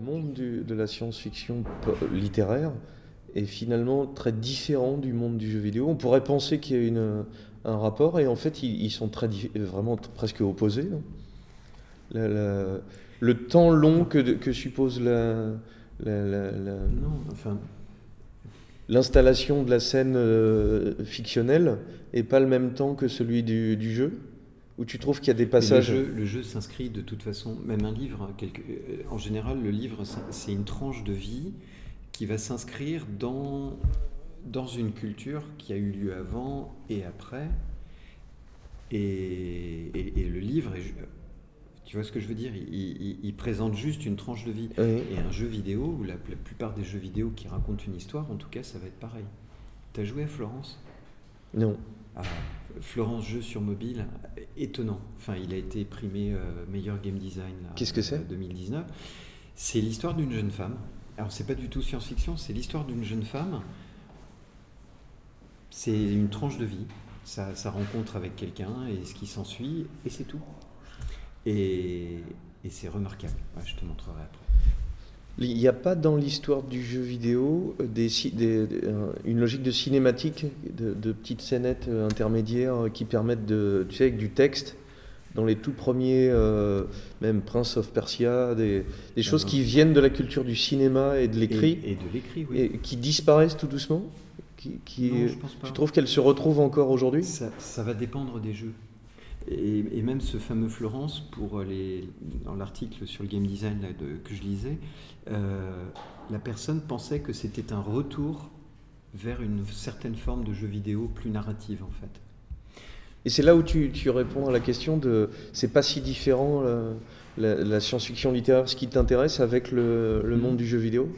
monde de la science-fiction littéraire est finalement très différent du monde du jeu vidéo. On pourrait penser qu'il y a un rapport, et en fait, ils sont vraiment presque opposés, non? Le temps long que suppose Non, enfin, l'installation de la scène fictionnelle n'est pas le même temps que celui du jeu, où tu trouves qu'il y a des mais passages. le jeu s'inscrit de toute façon, même un livre, en général, le livre, c'est une tranche de vie qui va s'inscrire dans une culture qui a eu lieu avant et après. Et le livre, tu vois ce que je veux dire, il présente juste une tranche de vie. Oui. Et un jeu vidéo, ou la plupart des jeux vidéo qui racontent une histoire, en tout cas, ça va être pareil. T'as joué à Florence? Non. Ah, Florence, jeu sur mobile, étonnant. Enfin, il a été primé meilleur game design là, Qu'est-ce que c'est? 2019. C'est l'histoire d'une jeune femme. Alors, c'est pas du tout science-fiction, c'est l'histoire d'une jeune femme. C'est une tranche de vie. Sa rencontre avec quelqu'un et ce qui s'ensuit, et c'est tout. Et c'est remarquable. Ouais, je te montrerai après. Il n'y a pas dans l'histoire du jeu vidéo une logique de cinématique, de petites scénettes intermédiaires qui permettent tu sais, avec du texte, dans les tout premiers, même Prince of Persia, des choses qui viennent de la culture du cinéma et de l'écrit, Et de l'écrit, oui. et qui disparaissent tout doucement? Non, je pense pas. Tu trouves qu'elles se retrouvent encore aujourd'hui? Ça va dépendre des jeux. Et même ce fameux Florence, dans l'article sur le game design là, que je lisais, la personne pensait que c'était un retour vers une certaine forme de jeu vidéo plus narrative en fait. Et c'est là où tu réponds à la question de c'est pas si différent la science-fiction littéraire, ce qui t'intéresse avec le monde du jeu vidéo.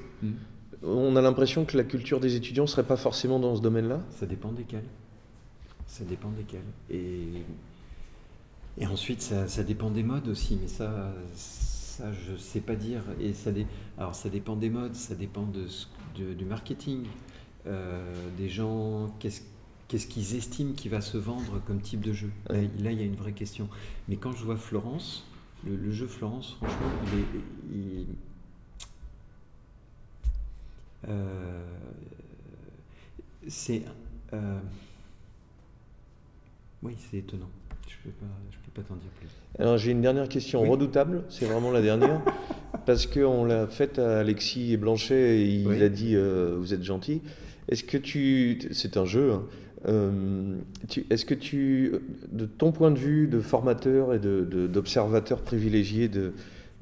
On a l'impression que la culture des étudiants serait pas forcément dans ce domaine-là. Ça dépend desquels. Ça dépend desquels. Et ensuite, ça dépend des modes aussi, mais ça je sais pas dire. Et alors, ça dépend des modes, ça dépend du marketing, des gens, qu'est-ce qu'ils estiment qui va se vendre comme type de jeu. Ouais. Là, il y a une vraie question. Mais quand je vois Florence, le jeu Florence, franchement, oui, c'est étonnant. Je peux pas t'en dire plus. Alors j'ai une dernière question redoutable, c'est vraiment la dernière, parce qu'on l'a faite à Alexis Blanchet et il a dit vous êtes gentil. Est-ce que c'est un jeu, hein, est-ce que de ton point de vue de formateur et d'observateur privilégié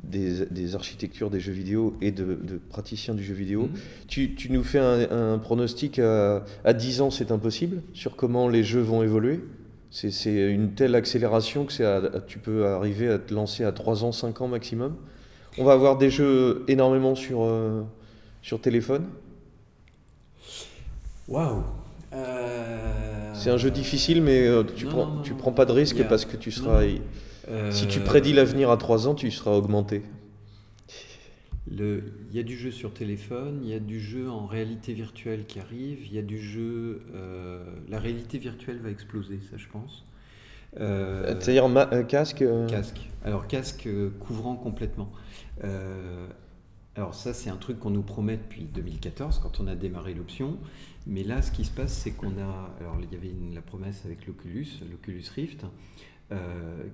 des architectures des jeux vidéo et de praticien du jeu vidéo, tu nous fais un pronostic à 10 ans, c'est impossible, sur comment les jeux vont évoluer? C'est une telle accélération que tu peux arriver à te lancer à 3 ans, 5 ans maximum. On va avoir des jeux énormément sur téléphone. Waouh! C'est un jeu difficile, mais tu prends pas de risque parce que tu seras... Si tu prédis l'avenir à 3 ans, tu seras augmenté. Il y a du jeu sur téléphone, il y a du jeu en réalité virtuelle qui arrive, il y a du jeu... la réalité virtuelle va exploser, ça je pense. C'est-à-dire casque Casque. Alors casque couvrant complètement. Alors ça c'est un truc qu'on nous promet depuis 2014 quand on a démarré l'option. Mais là ce qui se passe c'est qu'on a... Alors il y avait la promesse avec l'Oculus Rift.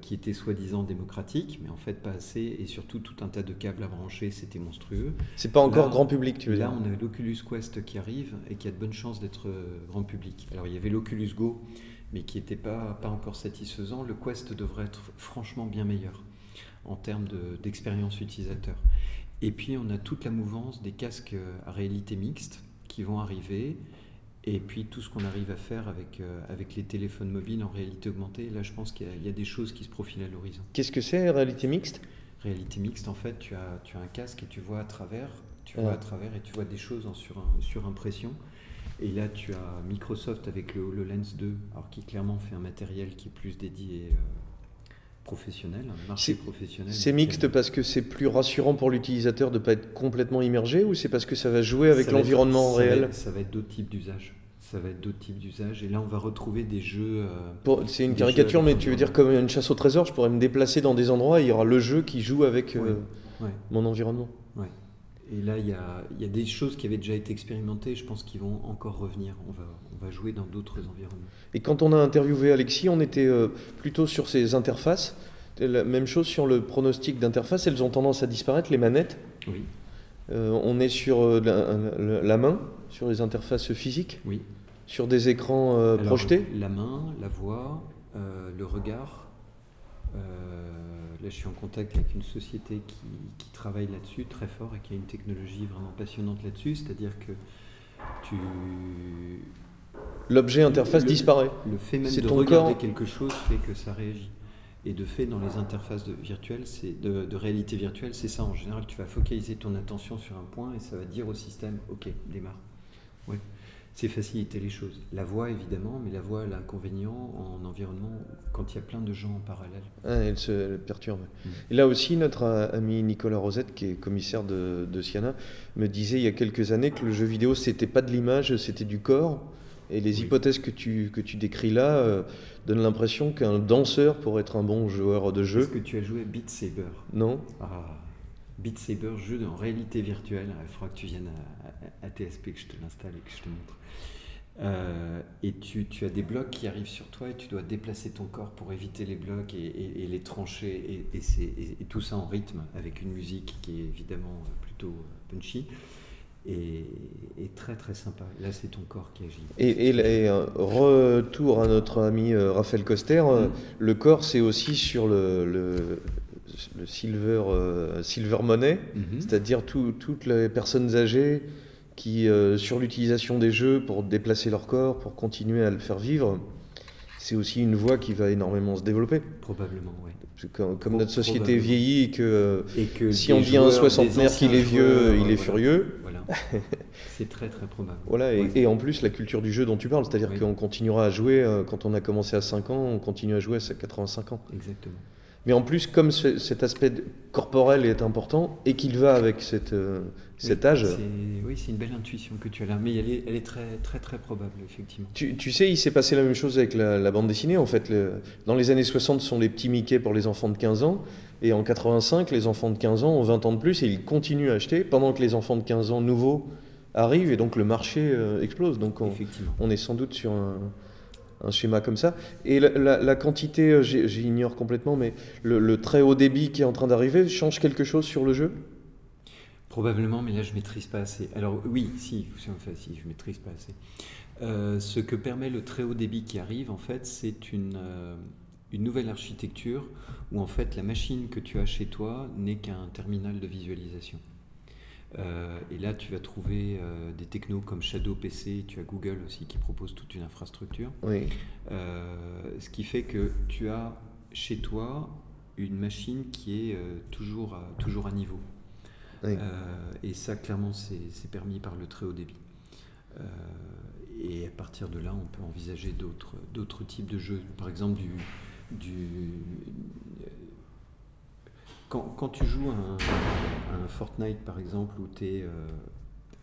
Qui était soi-disant démocratique, mais en fait pas assez, et surtout tout un tas de câbles à brancher, c'était monstrueux. C'est pas encore grand public, tu veux dire? Là, on a l'Oculus Quest qui arrive et qui a de bonnes chances d'être grand public. Alors, il y avait l'Oculus Go, mais qui n'était pas encore satisfaisant. Le Quest devrait être franchement bien meilleur en termes d'expérience utilisateur. Et puis, on a toute la mouvance des casques à réalité mixte qui vont arriver. Et puis tout ce qu'on arrive à faire avec les téléphones mobiles en réalité augmentée, là je pense qu'il y a des choses qui se profilent à l'horizon. Qu'est-ce que c'est, réalité mixte? Réalité mixte, en fait, tu as un casque et tu vois à travers, et tu vois des choses sur impression. Et là tu as Microsoft avec le HoloLens 2, alors qui clairement fait un matériel qui est plus dédié professionnel, un marché professionnel. C'est mixte parce que c'est plus rassurant pour l'utilisateur de ne pas être complètement immergé, ou c'est parce que ça va jouer avec l'environnement réel? Ça va être d'autres types d'usages. Et là, on va retrouver des jeux... c'est une caricature, mais tu veux dire comme une chasse au trésor, je pourrais me déplacer dans des endroits et il y aura le jeu qui joue avec mon environnement. Ouais. Et là, il y a des choses qui avaient déjà été expérimentées, je pense qu'ils vont encore revenir. On va jouer dans d'autres environnements. Et quand on a interviewé Alexis, on était plutôt sur ces interfaces. La même chose sur le pronostic d'interface, elles ont tendance à disparaître, les manettes. Oui. On est sur la main, sur les interfaces physiques, oui. Sur des écrans projetés. La main, la voix, le regard. Là, je suis en contact avec une société qui travaille là-dessus très fort et qui a une technologie vraiment passionnante là-dessus. C'est-à-dire que l'objet interface disparaît. Le fait même de regarder quelque chose fait que ça réagit. Et de fait, dans les interfaces de réalité virtuelle, c'est ça. En général, tu vas focaliser ton attention sur un point et ça va dire au système « Ok, démarre ». Ouais. C'est faciliter les choses. La voix, évidemment, mais la voix a l'inconvénient en environnement quand il y a plein de gens en parallèle. Elle se perturbe. Et là aussi, notre ami Nicolas Rosette, qui est commissaire de Siana, me disait il y a quelques années que le jeu vidéo, c'était pas de l'image, c'était du corps. Et les hypothèses que tu décris là donnent l'impression qu'un danseur pourrait être un bon joueur de jeu. Est-ce que tu as joué Beat Saber? Non. Beat Saber, jeu en réalité virtuelle. Il faudra que tu viennes à TSP, que je te l'installe et que je te montre. Et tu as des blocs qui arrivent sur toi et tu dois déplacer ton corps pour éviter les blocs et les trancher. Et tout ça en rythme avec une musique qui est évidemment plutôt punchy. Et très très sympa. Là, c'est ton corps qui agit. Et retour à notre ami Raphaël Coster, le corps, c'est aussi sur le silver money, c'est-à-dire toutes les personnes âgées qui, sur l'utilisation des jeux pour déplacer leur corps, pour continuer à le faire vivre, c'est aussi une voie qui va énormément se développer. Probablement, oui. Comme notre société vieillit et que si on dit à un soixantenaire qu'il est vieux, il est furieux. Voilà. C'est très très probable. Voilà, et en plus la culture du jeu dont tu parles, c'est-à-dire qu'on continuera à jouer quand on a commencé à 5 ans, on continue à jouer à 85 ans. Exactement. Mais en plus, comme cet aspect corporel est important et qu'il va avec cet âge. Oui, c'est une belle intuition que tu as là, mais elle est très très très probable, effectivement. Tu sais, il s'est passé la même chose avec la bande dessinée. En fait, dans les années 60, ce sont les petits Mickey pour les enfants de 15 ans. Et en 85, les enfants de 15 ans ont 20 ans de plus et ils continuent à acheter pendant que les enfants de 15 ans nouveaux arrivent et donc le marché explose. Donc on est sans doute sur un schéma comme ça. Et la quantité, j'ignore complètement, mais le très haut débit qui est en train d'arriver change quelque chose sur le jeu ? Probablement, mais là je ne maîtrise pas assez. Alors oui, si, je ne maîtrise pas assez. Ce que permet le très haut débit qui arrive, en fait, c'est une nouvelle architecture où en fait la machine que tu as chez toi n'est qu'un terminal de visualisation. Et là, tu vas trouver des technos comme Shadow PC, tu as Google aussi qui propose toute une infrastructure. Oui. Ce qui fait que tu as chez toi une machine qui est toujours à niveau. Oui. Et ça, clairement, c'est permis par le très haut débit. Et à partir de là, on peut envisager d'autres types de jeux. Par exemple, quand tu joues à un Fortnite, par exemple, où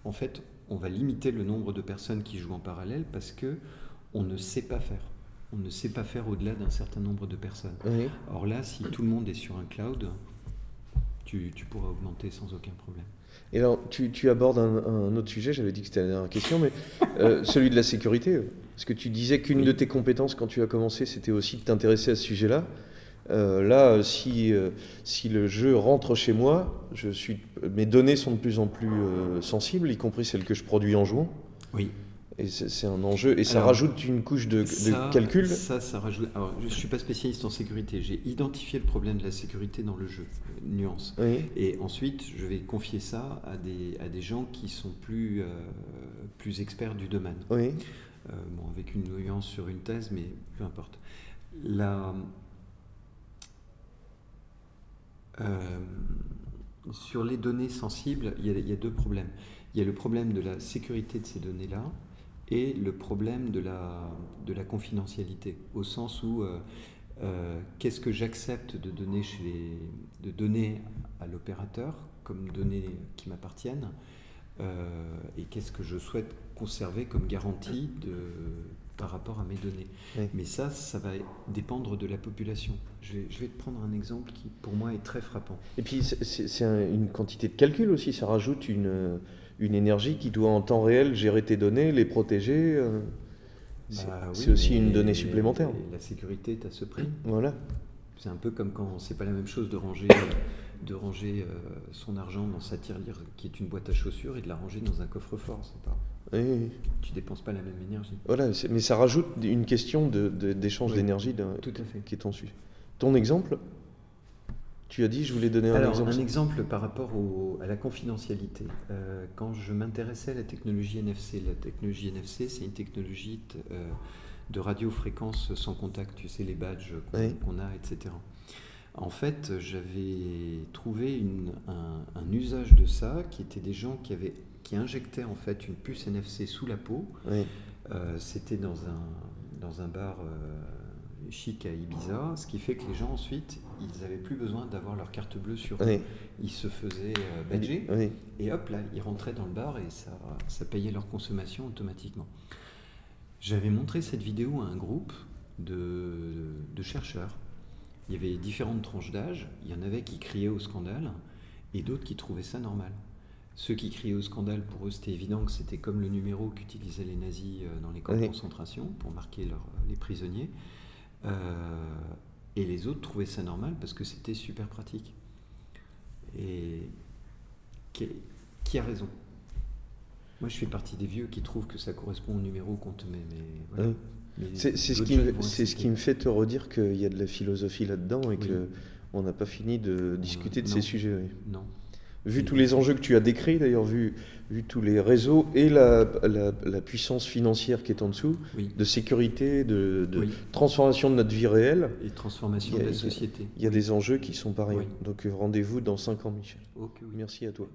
en fait, on va limiter le nombre de personnes qui jouent en parallèle parce qu'on ne sait pas faire. On ne sait pas faire au-delà d'un certain nombre de personnes. Oui. Or là, si tout le monde est sur un cloud, tu pourras augmenter sans aucun problème. Et alors, tu abordes un autre sujet, j'avais dit que c'était la dernière question, mais celui de la sécurité. Parce que tu disais qu'une de tes compétences quand tu as commencé, c'était aussi de t'intéresser à ce sujet-là. Là, si le jeu rentre chez moi, mes données sont de plus en plus sensibles, y compris celles que je produis en jouant. Oui. Et c'est un enjeu, et ça rajoute une couche de calcul. Ça rajoute. Alors, je ne suis pas spécialiste en sécurité. J'ai identifié le problème de la sécurité dans le jeu, nuance. Oui. Et ensuite, je vais confier ça à des gens qui sont plus experts du domaine. Oui. Bon, avec une nuance sur une thèse, mais peu importe. Sur les données sensibles, il y a deux problèmes. Il y a le problème de la sécurité de ces données-là et le problème de la confidentialité, au sens où qu'est-ce que j'accepte de donner à l'opérateur comme données qui m'appartiennent et qu'est-ce que je souhaite conserver comme garantie par rapport à mes données. Oui. Mais ça va dépendre de la population. Je vais te prendre un exemple qui, pour moi, est très frappant. Et puis, c'est une quantité de calcul aussi. Ça rajoute une énergie qui doit en temps réel gérer tes données, les protéger. C'est aussi une donnée supplémentaire. La sécurité est à ce prix. Voilà. C'est un peu comme quand c'est pas la même chose de ranger son argent dans sa tirelire qui est une boîte à chaussures et de la ranger dans un coffre-fort. C'est pas. Oui. Tu dépenses pas la même énergie. Voilà, mais ça rajoute une question d'échange d'énergie tout à fait. qui est ensuite. Ton exemple, tu as dit, je voulais donner un exemple. Un exemple par rapport à la confidentialité. Quand je m'intéressais à la technologie NFC, c'est une technologie de radiofréquence sans contact, tu sais, les badges qu'on a, etc. En fait, j'avais trouvé un usage de ça qui était des gens qui injectaient en fait une puce NFC sous la peau. Oui. C'était dans un bar chic à Ibiza, ce qui fait que les gens ensuite, ils n'avaient plus besoin d'avoir leur carte bleue sur eux. Ils se faisaient badger et hop là, ils rentraient dans le bar et ça payait leur consommation automatiquement. J'avais montré cette vidéo à un groupe de chercheurs. Il y avait différentes tranches d'âge. Il y en avait qui criaient au scandale et d'autres qui trouvaient ça normal. Ceux qui criaient au scandale, pour eux, c'était évident que c'était comme le numéro qu'utilisaient les nazis dans les camps de concentration pour marquer les prisonniers. Et les autres trouvaient ça normal parce que c'était super pratique. Et qui a raison? Moi, je fais partie des vieux qui trouvent que ça correspond au numéro qu'on te met. Mais voilà. C'est ce qui me fait te redire qu'il y a de la philosophie là-dedans et qu'on n'a pas fini de discuter de ces sujets. Oui. Non. Vu tous les enjeux que tu as décrits, d'ailleurs, vu tous les réseaux et la puissance financière qui est en dessous, de sécurité, de transformation de notre vie réelle. Et transformation de la société. Il y a des enjeux qui sont pareils. Donc rendez-vous dans 5 ans, Michel. Okay, oui. Merci à toi.